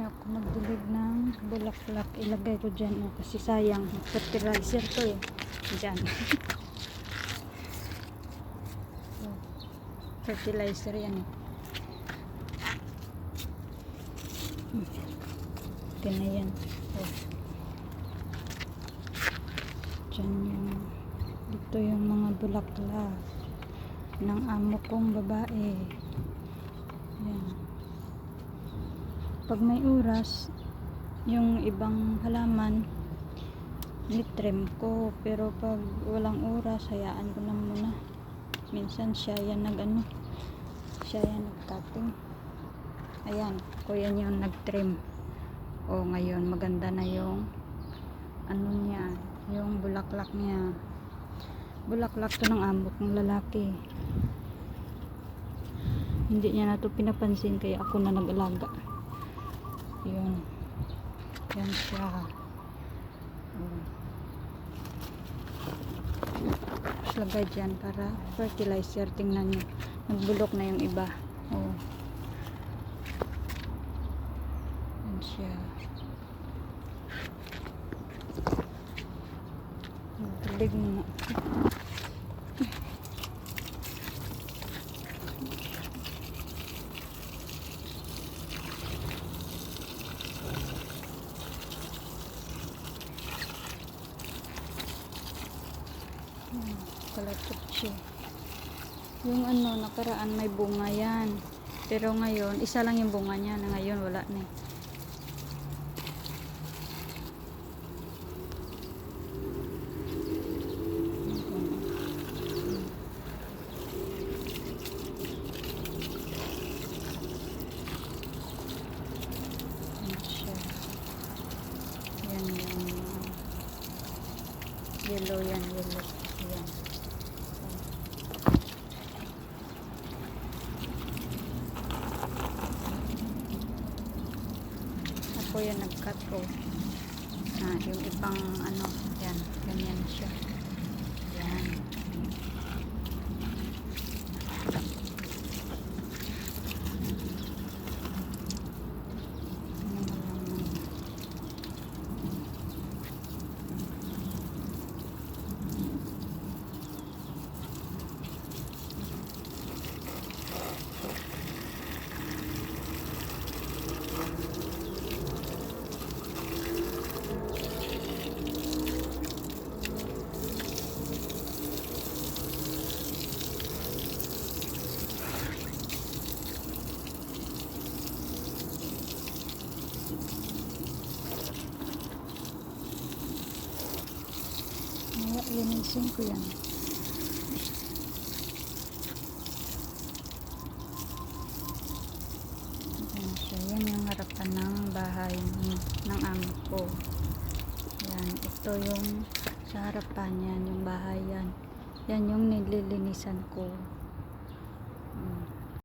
ako magdilig ng bulaklak. Ilagay ko dyan, oh, kasi sayang. Fertilizer to eh. Dyan. Oh, fertilizer yan eh. Okay na yan. Oh. Dyan yung, dito yung mga bulaklak ng amo kong babae. Yan. Pag may oras, yung ibang halaman nitrim ko, pero pag walang oras, hayaan ko na muna. Minsan siya yan siya yan nag-cutting. Ayan, ko yan yung nag-trim. O ngayon maganda na yung niya, yung bulaklak niya. Bulaklak to ng amo kong lalaki. Hindi niya na to pinapansin, kaya ako na nag-alaga. Yun. Yan siya. Tapos lagay dyan para fertilizer. Tingnan nyo. Nagbulok na yung iba. Oh. Yan siya. Nagdilig mo na. Kalatot siya. Yung nakaraan may bunga yan. Pero ngayon, isa lang yung bunga niya. Na ngayon, wala na eh. Yan yung yellow yan, yellow. Yan. Ako yan nag-cut ko. Yung ibang yan, ganyan siya. Yan. Linisin ko yan. Ayan siya. Yan yung harapan ng bahay ng amo ko. Yan. Ito yung sa harapan yan. Yung bahay yan. Yan yung nililinisan ko.